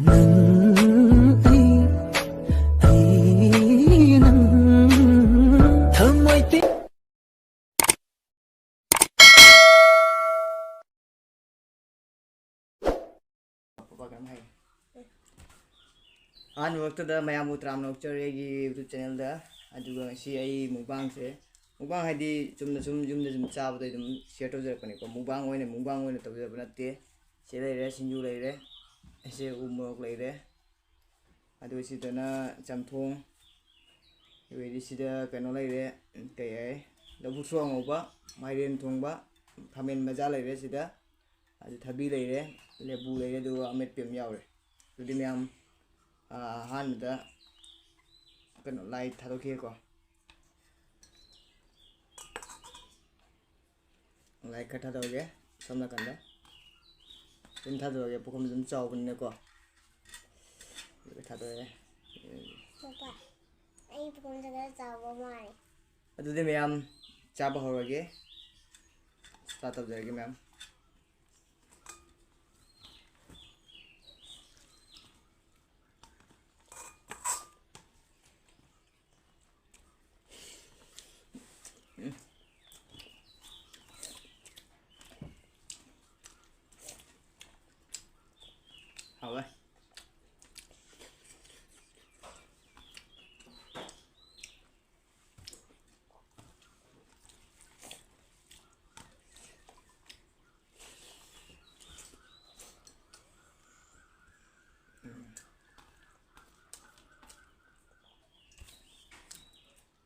ꯅꯪ ꯑꯩ ꯅꯪ ꯊꯃꯣꯏ ꯑꯍꯥꯟꯕꯃꯛꯇꯗ ꯃꯌꯥꯝꯕꯨ ꯇꯔꯥꯝꯅ ꯑꯣꯛꯆꯔꯤ ꯑꯩꯒꯤ ꯌꯨꯇꯨꯕ ꯆꯦꯅꯦꯜꯗ ꯑꯗꯨꯒ ꯉꯁꯤ ꯑꯩ ꯃꯨꯛꯕꯥꯡꯁꯦ ꯃꯨꯛꯕꯥꯡ ꯍꯥꯏꯗꯤ ꯆꯨꯝꯅ ꯁꯨꯝ ꯌꯨꯝꯗ ꯁꯨꯝ ꯆꯥꯕꯗ ꯑꯗꯨꯝ ꯁꯤꯌꯔ ꯇꯧꯖꯔꯛꯄꯅꯤꯀꯣ ꯃꯨꯛꯕꯥꯡ ꯑꯣꯏꯅ ꯇꯧꯖꯕ ꯅꯠꯇꯦ ꯁꯤ ꯂꯩꯔꯦ ꯁꯤꯡꯖꯨ ꯂꯩꯔꯦ ꯑꯁꯤ ꯎ ꯃꯣꯔꯣꯛ ꯂꯩꯔꯦ ꯑꯗꯨꯒ ꯁꯤꯗꯅ ꯆꯝꯊꯣꯡ ꯑꯗꯨꯒꯗꯤ ꯁꯤꯗ ꯀꯩꯅꯣ ꯂꯩꯔꯦ ꯀꯩ ꯍꯥꯏ ꯂꯐꯨꯊ꯭ꯔꯣ ꯑꯉꯧꯕ ꯃꯥꯏꯔꯦꯟ ꯊꯣꯡꯕ ꯈꯥꯃꯦꯟ ꯃꯖꯥ ꯂꯩꯔꯦ ꯁꯤꯗ ꯑꯗꯨ ꯊꯕꯤ ꯂꯩꯔꯦ ꯂꯦꯕꯨ ꯂꯩꯔꯦ ꯑꯗꯨꯒ ꯑꯃꯦꯠꯄ ꯑꯃ ꯌꯥꯎꯔꯦ ꯑꯗꯨꯗꯤ ꯃꯌꯥꯝ ꯑꯍꯥꯟꯕꯗ ꯀꯩꯅꯣ ꯂꯥꯏ ꯊꯥꯗꯣꯛꯈꯤꯒꯦꯀꯣ ꯂꯥꯏ ꯈꯔ ꯊꯥꯗꯣꯛꯑꯒꯦ ꯁꯣꯝ ꯅꯥꯀꯟꯗ ꯑꯗꯨꯝ ꯊꯥꯗꯣꯛꯑꯒꯦ ꯄꯨꯈꯝꯗ ꯑꯗꯨꯝ ꯆꯥꯎꯕꯅꯤꯅꯀꯣ ꯑꯗꯨꯒ ꯊꯥꯗꯣꯛꯑꯦ ꯄꯄꯥ ꯑꯩ ꯄꯨꯈꯝꯗ ꯈꯔ ꯆꯥꯎꯕ ꯃꯥꯜꯂꯦ ꯑꯗꯨꯗꯤ ꯃꯌꯥꯝ ꯆꯥꯕ ꯍꯧꯔꯒꯦ ꯁ꯭ꯇꯥꯔꯠ ꯇꯧꯖꯔꯒꯦ ꯃꯌꯥꯝ ꯍꯥꯎꯋꯦ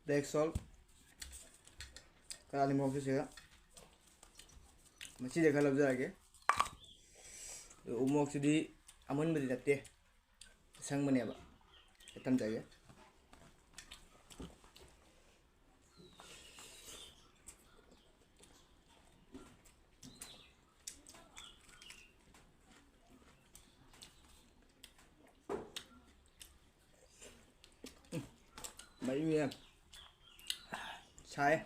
ꯕ꯭ꯂꯦꯛ ꯁꯣꯜꯠ ꯀꯔꯥꯂꯤ ꯃꯣꯔꯣꯛꯁꯨ ꯁꯤꯒ ꯃꯁꯤꯗ ꯈꯔ ꯂꯧꯖꯔꯒꯦ ꯎ ꯃꯣꯔꯣꯛꯁꯤꯗꯤ ꯑꯃꯨꯟꯕꯗꯤ ꯅꯠꯇꯦ ꯑꯁꯪꯕꯅꯦꯕ ꯊꯝꯖꯒꯦ mấy miếng sai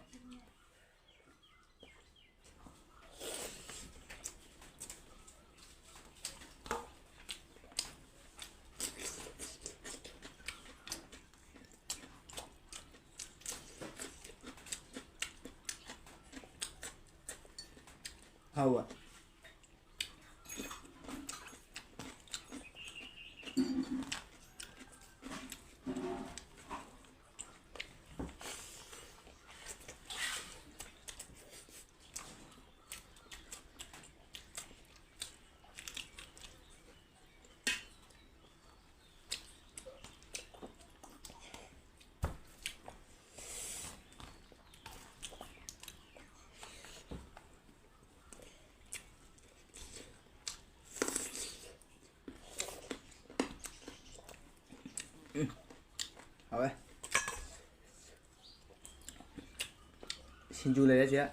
hầu à hầu à xin chui lên đó chị ạ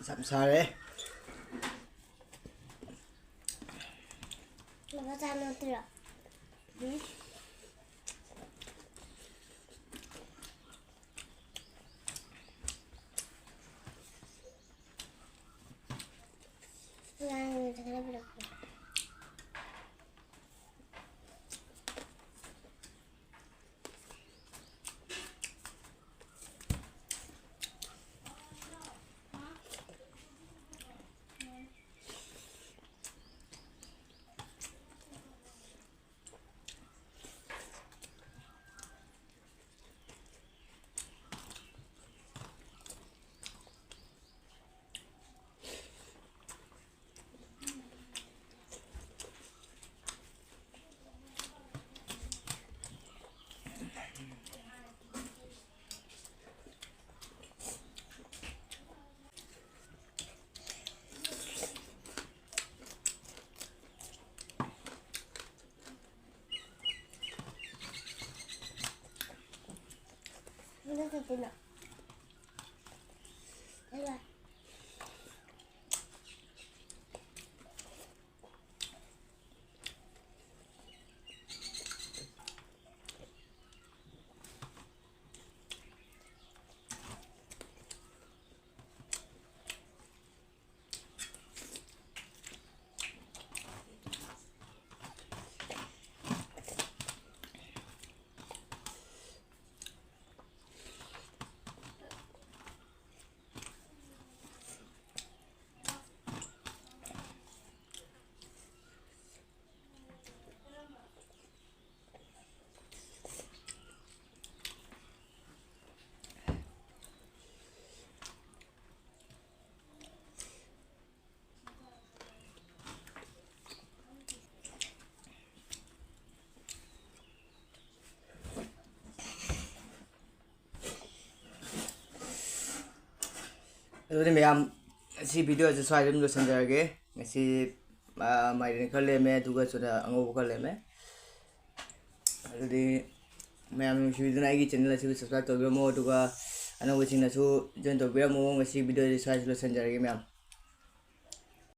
Samsare. Apa sama tidak? Yang jangan berapa? Udah tidak. Ayo. Aduh ni ma'am, si video je swai dum lo sanjarage. Si mai ni khale me duga chuna ango khale me. Aduh di ma'am si video na igi channel si subscribe to mo duga anong waching na su join to bira mo si video je swai lo sanjarage ma'am.